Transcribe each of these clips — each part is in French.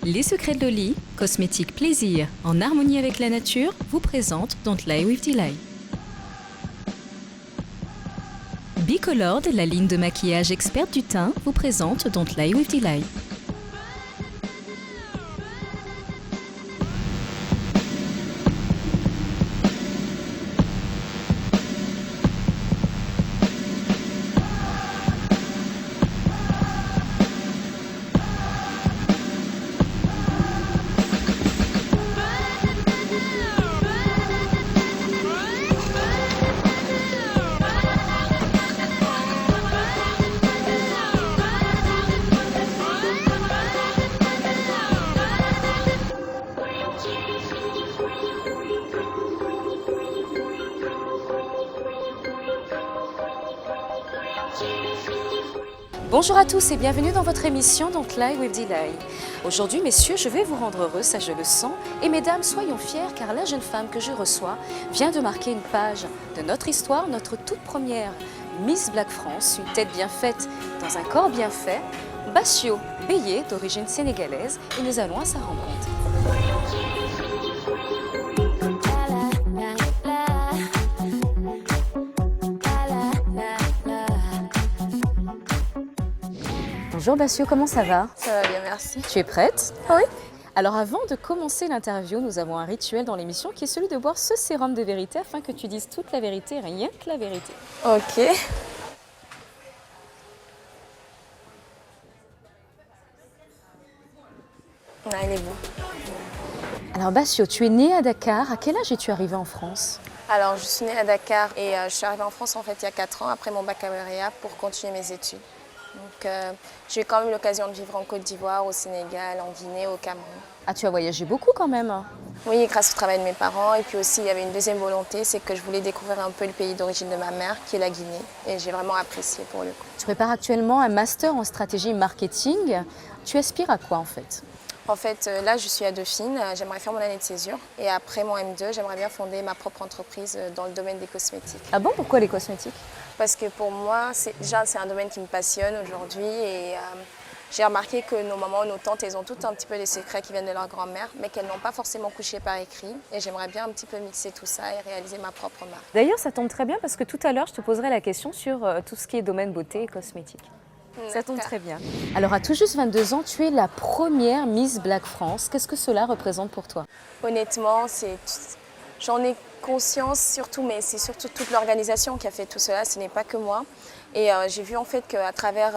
Les Secrets de Loli, cosmétique plaisir en harmonie avec la nature, vous présente Don't Lie with Delight. Bicolored, la ligne de maquillage experte du teint, vous présente Don't Lie with Delight. Bonjour à tous et bienvenue dans votre émission Don't Lie with Delight. Aujourd'hui, messieurs, je vais vous rendre heureux, ça je le sens. Et mesdames, soyons fiers car la jeune femme que je reçois vient de marquer une page de notre histoire, notre toute première Miss Black France, une tête bien faite dans un corps bien fait, Bassio Beye, d'origine sénégalaise, et nous allons à sa rencontre. Bonjour Bassio, comment ça va? Ça va bien, merci. Tu es prête? Oui. Alors avant de commencer l'interview, nous avons un rituel dans l'émission qui est celui de boire ce sérum de vérité afin que tu dises toute la vérité, rien que la vérité. Ok. Ah, il est beau. Alors Bassio, tu es née à Dakar. À quel âge es-tu arrivée en France? Alors, je suis née à Dakar et je suis arrivée en France en fait il y a 4 ans après mon baccalauréat pour continuer mes études. Donc, j'ai eu quand même l'occasion de vivre en Côte d'Ivoire, au Sénégal, en Guinée, au Cameroun. Ah, tu as voyagé beaucoup quand même. Oui, grâce au travail de mes parents. Et puis aussi, il y avait une deuxième volonté, c'est que je voulais découvrir un peu le pays d'origine de ma mère, qui est la Guinée. Et j'ai vraiment apprécié pour le coup. Tu prépares actuellement un master en stratégie marketing. Tu aspires à quoi en fait? En fait, là, je suis à Dauphine. J'aimerais faire mon année de césure. Et après mon M2, j'aimerais bien fonder ma propre entreprise dans le domaine des cosmétiques. Ah bon, pourquoi les cosmétiques? Parce que pour moi, c'est un domaine qui me passionne aujourd'hui. Et j'ai remarqué que nos mamans, nos tantes, elles ont toutes un petit peu des secrets qui viennent de leur grand-mère, mais qu'elles n'ont pas forcément couché par écrit. Et j'aimerais bien un petit peu mixer tout ça et réaliser ma propre marque. D'ailleurs, ça tombe très bien parce que tout à l'heure, je te poserai la question sur tout ce qui est domaine beauté et cosmétique. Ça tombe très bien. Alors, à tout juste 22 ans, tu es la première Miss Black France. Qu'est-ce que cela représente pour toi? Honnêtement, j'en ai conscience surtout, mais c'est surtout toute l'organisation qui a fait tout cela. Ce n'est pas que moi. Et j'ai vu en fait qu'à travers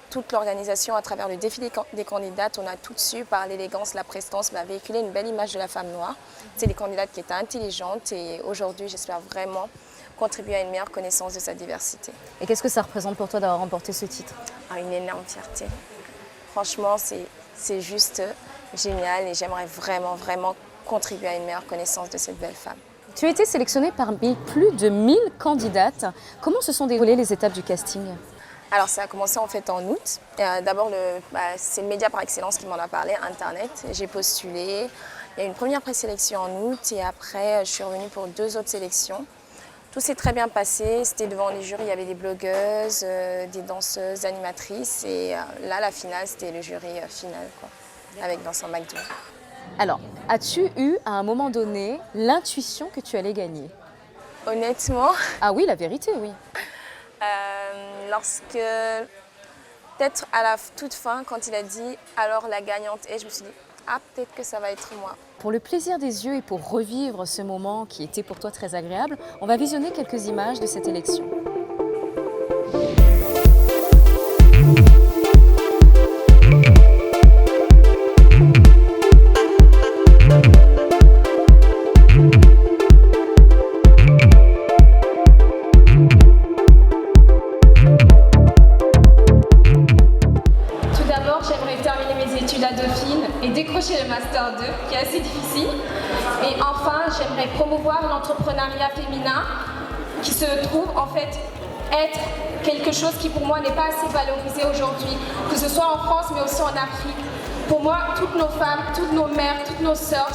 toute l'organisation, à travers le défi des candidates, on a tout su par l'élégance, la prestance, véhiculer une belle image de la femme noire. C'est des candidates qui étaient intelligentes et aujourd'hui, j'espère vraiment contribuer à une meilleure connaissance de sa diversité. Et qu'est-ce que ça représente pour toi d'avoir remporté ce titre? Une énorme fierté. Franchement, c'est juste génial et j'aimerais vraiment contribuer à une meilleure connaissance de cette belle femme. Tu as été sélectionnée parmi plus de 1000 candidates. Comment se sont déroulées les étapes du casting? Alors ça a commencé en fait en août. D'abord, c'est le média par excellence qui m'en a parlé, Internet. J'ai postulé. Il y a eu une première présélection en août et après, je suis revenue pour 2 autres sélections. Tout s'est très bien passé. C'était devant les jurys, il y avait des blogueuses, des danseuses, animatrices. Et là, la finale, c'était le jury final, quoi, avec Vincent McDo. Alors, as-tu eu à un moment donné l'intuition que tu allais gagner? Honnêtement, Ah oui, la vérité, oui. lorsque, peut-être à la toute fin, quand il a dit « alors la gagnante est », je me suis dit « ah, peut-être que ça va être moi ». Pour le plaisir des yeux et pour revivre ce moment qui était pour toi très agréable, on va visionner quelques images de cette élection. Décrocher le Master 2, qui est assez difficile. Et enfin, j'aimerais promouvoir l'entrepreneuriat féminin qui se trouve en fait être quelque chose qui pour moi n'est pas assez valorisé aujourd'hui, que ce soit en France mais aussi en Afrique. Pour moi, toutes nos femmes, toutes nos mères, toutes nos sœurs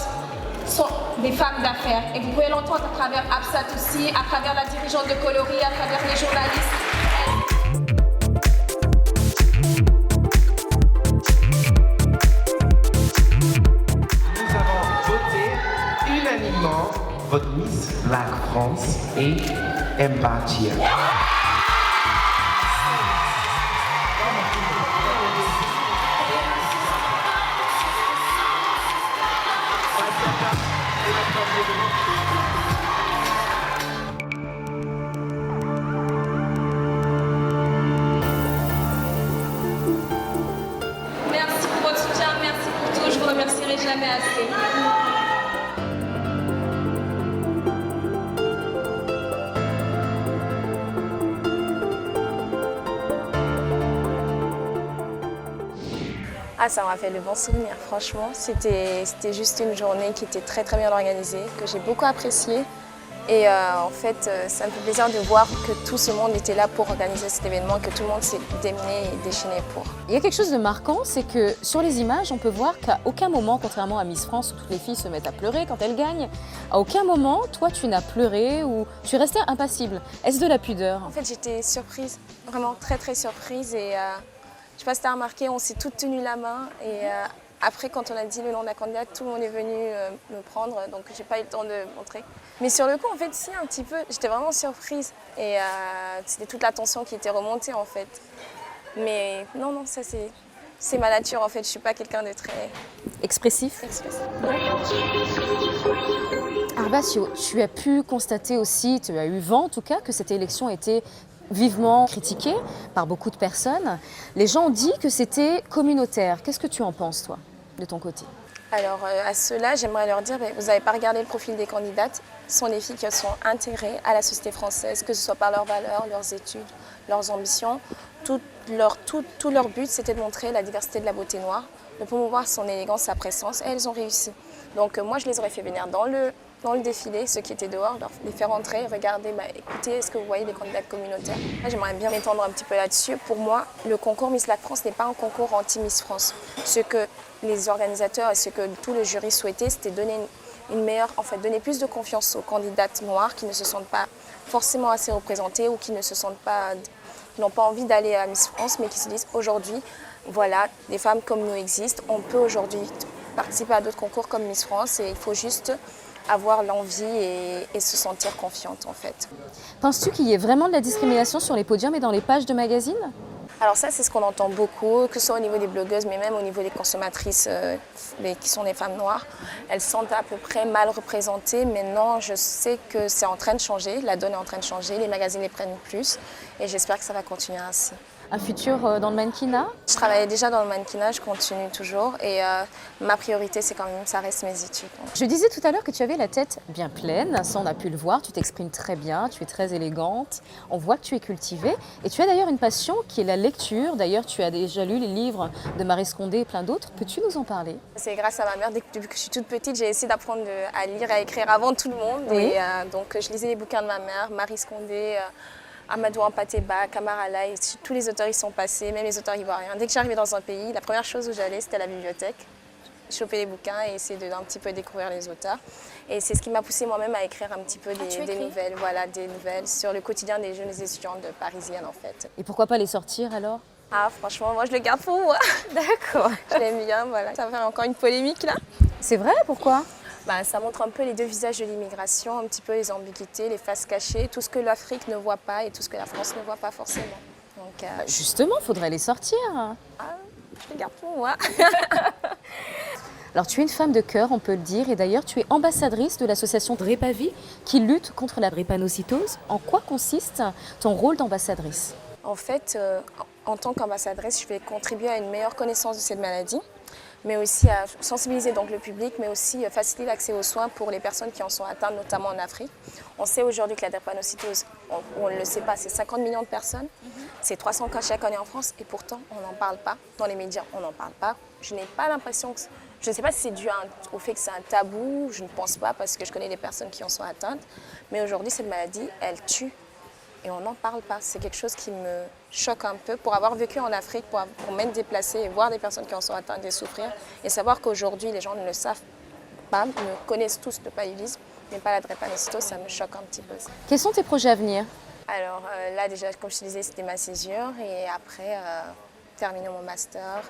sont des femmes d'affaires. Et vous pouvez l'entendre à travers Absat aussi, à travers la dirigeante de Coloris, à travers les journalistes. France et Mbatia. Merci pour votre soutien, merci pour tout, je vous remercierai jamais assez. Ah, ça m'a fait le bon souvenir, franchement. C'était juste une journée qui était très très bien organisée, que j'ai beaucoup appréciée. Et en fait, ça me fait plaisir de voir que tout ce monde était là pour organiser cet événement, que tout le monde s'est démené et déchaîné pour. Il y a quelque chose de marquant, c'est que sur les images, on peut voir qu'à aucun moment, contrairement à Miss France où toutes les filles se mettent à pleurer quand elles gagnent, à aucun moment, toi, tu n'as pleuré ou tu restais impassible. Est-ce de la pudeur? En fait, j'étais surprise, vraiment très très surprise. Et je sais pas si tu as remarqué, on s'est toutes tenues la main. Et après, quand on a dit le nom de la candidate, tout le monde est venu me prendre, donc j'ai pas eu le temps de montrer. Mais sur le coup, en fait, si, un petit peu, j'étais vraiment surprise. Et c'était toute la tension qui était remontée, en fait. Mais non, ça c'est ma nature, en fait. Je suis pas quelqu'un de très Expressif. expressif. Arbacio, tu as pu constater aussi, tu as eu vent en tout cas, que cette élection était vivement critiquée par beaucoup de personnes. Les gens ont dit que c'était communautaire. Qu'est-ce que tu en penses, toi, de ton côté? Alors à ceux-là, j'aimerais leur dire, vous n'avez pas regardé le profil des candidates. Ce sont des filles qui sont intégrées à la société française, que ce soit par leurs valeurs, leurs études, leurs ambitions. Tout leur but, c'était de montrer la diversité de la beauté noire, de promouvoir son élégance, sa présence, et elles ont réussi. Donc moi, je les aurais fait venir dans le défilé, ceux qui étaient dehors, les faire entrer, regarder, écoutez, est-ce que vous voyez des candidates communautaires? Moi, j'aimerais bien m'étendre un petit peu là-dessus. Pour moi, le concours Miss Lac France n'est pas un concours anti-Miss France. Ce que les organisateurs et ce que tout le jury souhaitait, c'était donner donner plus de confiance aux candidates noires qui ne se sentent pas forcément assez représentées ou qui n'ont pas envie d'aller à Miss France, mais qui se disent aujourd'hui, voilà, des femmes comme nous existent, on peut aujourd'hui participer à d'autres concours comme Miss France et il faut juste avoir l'envie et se sentir confiante en fait. Penses-tu qu'il y ait vraiment de la discrimination sur les podiums et dans les pages de magazines? Alors ça, c'est ce qu'on entend beaucoup, que ce soit au niveau des blogueuses, mais même au niveau des consommatrices qui sont des femmes noires. Elles se sentent à peu près mal représentées. Maintenant, je sais que c'est en train de changer, la donne est en train de changer, les magazines les prennent plus et j'espère que ça va continuer ainsi. Un futur dans le mannequinat? Je travaillais déjà dans le mannequinat, je continue toujours et ma priorité, c'est quand même, ça reste mes études. Je disais tout à l'heure que tu avais la tête bien pleine, ça on a pu le voir, tu t'exprimes très bien, tu es très élégante, on voit que tu es cultivée et tu as d'ailleurs une passion qui est la lecture. D'ailleurs, tu as déjà lu les livres de Marie Scondé et plein d'autres. Peux-tu nous en parler? C'est grâce à ma mère, depuis que je suis toute petite, j'ai essayé d'apprendre à lire et à écrire avant tout le monde. Oui. Et donc je lisais les bouquins de ma mère, Marie Scondé, Amadou Hampâté-Bâ, Camara Laye, tous les auteurs y sont passés, même les auteurs ivoiriens. Dès que j'arrivais dans un pays, la première chose où j'allais, c'était à la bibliothèque, choper les bouquins et essayer d'un petit peu découvrir les auteurs. Et c'est ce qui m'a poussée moi-même à écrire un petit peu des nouvelles, des nouvelles sur le quotidien des jeunes étudiantes parisiennes en fait. Et pourquoi pas les sortir alors? Ah franchement, moi je le garde pour moi. D'accord. Je l'aime bien, voilà. Ça va faire encore une polémique là. C'est vrai, pourquoi? Ça montre un peu les deux visages de l'immigration, un petit peu les ambiguïtés, les faces cachées, tout ce que l'Afrique ne voit pas et tout ce que la France ne voit pas forcément. Donc, Justement, il faudrait les sortir. je les garde pour moi. Alors tu es une femme de cœur, on peut le dire, et d'ailleurs tu es ambassadrice de l'association Drépavie qui lutte contre la drépanocytose. En quoi consiste ton rôle d'ambassadrice? En fait, en tant qu'ambassadrice, je vais contribuer à une meilleure connaissance de cette maladie, mais aussi à sensibiliser donc le public, mais aussi faciliter l'accès aux soins pour les personnes qui en sont atteintes, notamment en Afrique. On sait aujourd'hui que la drépanocytose, on ne le sait pas, c'est 50 millions de personnes, c'est 300 cas chaque année en France, et pourtant on n'en parle pas. Dans les médias, on n'en parle pas. Je n'ai pas l'impression que... Je ne sais pas si c'est dû au fait que c'est un tabou, je ne pense pas, parce que je connais des personnes qui en sont atteintes, mais aujourd'hui cette maladie, elle tue. Et on n'en parle pas. C'est quelque chose qui me choque un peu. Pour avoir vécu en Afrique, pour m'être déplacée et voir des personnes qui en sont atteintes et souffrir, et savoir qu'aujourd'hui, les gens ne le savent pas, ne connaissent tous le paludisme, mais pas la drépanocytose, ça me choque un petit peu. Quels sont tes projets à venir? Alors là, déjà, comme je te disais, c'était ma césure. Et après, terminer mon master,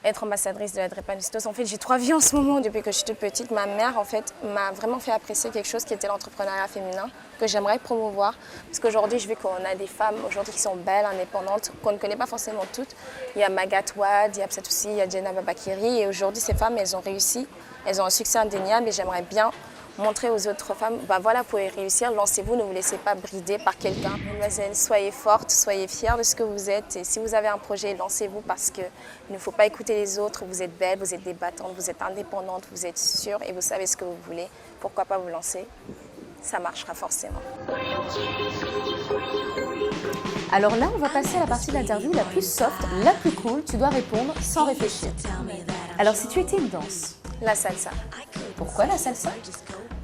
être ambassadrice de la drépanocytose. En fait, j'ai 3 vies en ce moment depuis que je suis toute petite. Ma mère, en fait, m'a vraiment fait apprécier quelque chose qui était l'entrepreneuriat féminin, que j'aimerais promouvoir. Parce qu'aujourd'hui, je vois qu'on a des femmes aujourd'hui qui sont belles, indépendantes, qu'on ne connaît pas forcément toutes. Il y a Magat Wade, il y a Psatoussi, il y a Jenna Babakiri. Et aujourd'hui, ces femmes, elles ont réussi. Elles ont un succès indéniable et j'aimerais bien montrer aux autres femmes, voilà, vous pouvez réussir, lancez-vous, ne vous laissez pas brider par quelqu'un. Mademoiselle, soyez forte, soyez fière de ce que vous êtes et si vous avez un projet, lancez-vous parce qu'il ne faut pas écouter les autres, vous êtes belle, vous êtes débattante, vous êtes indépendante, vous êtes sûre et vous savez ce que vous voulez. Pourquoi pas vous lancer? Ça marchera forcément. Alors là, on va passer à la partie de l'interview la plus soft, la plus cool. Tu dois répondre sans réfléchir. Alors, si tu étais une danse? La salsa. Pourquoi la salsa?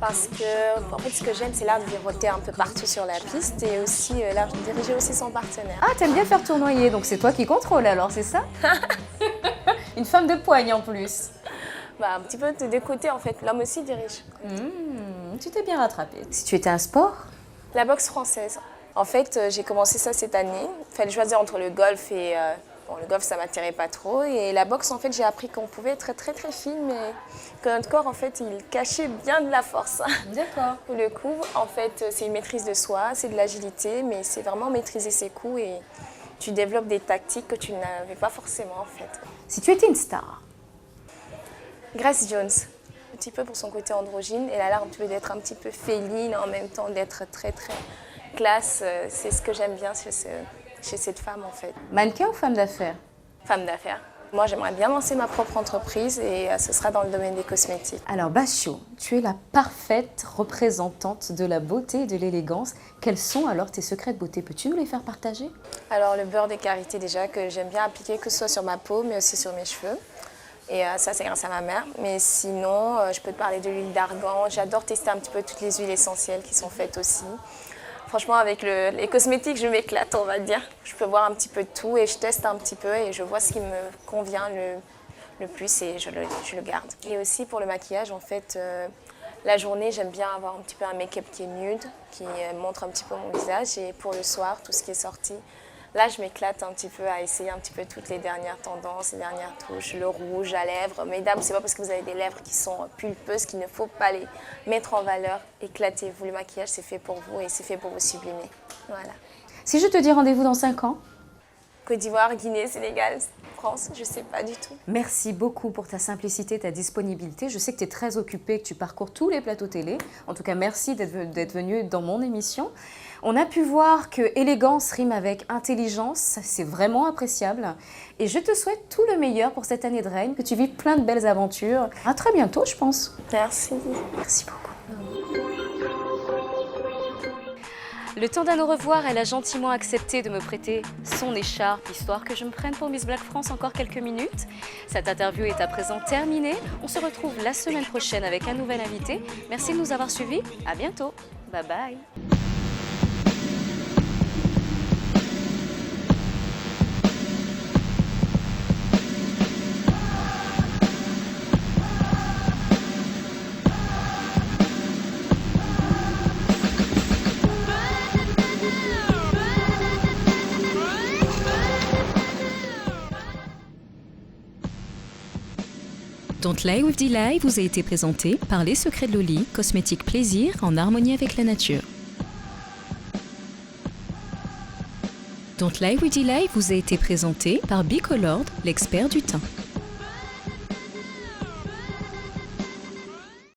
Parce que, en fait, ce que j'aime, c'est l'art de virevoter un peu partout sur la piste et aussi l'art de diriger aussi son partenaire. Ah, t'aimes bien faire tournoyer, donc c'est toi qui contrôle alors, c'est ça? Une femme de poigne en plus. Un petit peu des côtés, en fait. L'homme aussi dirige. Tu t'es bien rattrapée. Si tu étais un sport? La boxe française. En fait, j'ai commencé ça cette année. Il fallait choisir entre le golf et... le golf, ça ne m'attirait pas trop. Et la boxe, en fait, j'ai appris qu'on pouvait être très, très fine, mais que notre corps, en fait, il cachait bien de la force. D'accord. Pour le coup, en fait, c'est une maîtrise de soi, c'est de l'agilité, mais c'est vraiment maîtriser ses coups et tu développes des tactiques que tu n'avais pas forcément, en fait. Si tu étais une star? Grace Jones. Un petit peu pour son côté androgyne. Elle a l'air d'être un petit peu féline, en même temps d'être très, très classe. C'est ce que j'aime bien chez cette femme, en fait. Mannequin ou femme d'affaires? Femme d'affaires. Moi, j'aimerais bien lancer ma propre entreprise et ce sera dans le domaine des cosmétiques. Alors, Bachio, tu es la parfaite représentante de la beauté et de l'élégance. Quels sont alors tes secrets de beauté? Peux-tu nous les faire partager? Alors, le beurre de karité, déjà, que j'aime bien appliquer, que ce soit sur ma peau, mais aussi sur mes cheveux. Et ça, c'est grâce à ma mère. Mais sinon, je peux te parler de l'huile d'argan. J'adore tester un petit peu toutes les huiles essentielles qui sont faites aussi. Franchement, avec les cosmétiques, je m'éclate, on va dire. Je peux voir un petit peu de tout et je teste un petit peu et je vois ce qui me convient le plus et je le garde. Et aussi pour le maquillage, en fait, la journée, j'aime bien avoir un petit peu un make-up qui est nude, qui montre un petit peu mon visage. Et pour le soir, tout ce qui est sorti, là, je m'éclate un petit peu à essayer un petit peu toutes les dernières tendances, les dernières touches, le rouge à lèvres. Mesdames, c'est pas parce que vous avez des lèvres qui sont pulpeuses qu'il ne faut pas les mettre en valeur. Éclatez-vous, le maquillage, c'est fait pour vous et c'est fait pour vous sublimer. Voilà. Si je te dis rendez-vous dans 5 ans? Côte d'Ivoire, Guinée, Sénégal, France, je sais pas du tout. Merci beaucoup pour ta simplicité, ta disponibilité. Je sais que tu es très occupée, que tu parcours tous les plateaux télé. En tout cas, merci d'être venue dans mon émission. On a pu voir que élégance rime avec intelligence, c'est vraiment appréciable. Et je te souhaite tout le meilleur pour cette année de règne, que tu vives plein de belles aventures. À très bientôt, je pense. Merci. Merci beaucoup. Le temps d'un au revoir, elle a gentiment accepté de me prêter son écharpe, histoire que je me prenne pour Miss Black France encore quelques minutes. Cette interview est à présent terminée. On se retrouve la semaine prochaine avec un nouvel invité. Merci de nous avoir suivis. À bientôt. Bye bye. Don't Lie with Delay vous a été présenté par Les Secrets de Loli, cosmétique plaisir en harmonie avec la nature. Don't Lie with Delay vous a été présenté par Bicolord, l'expert du teint.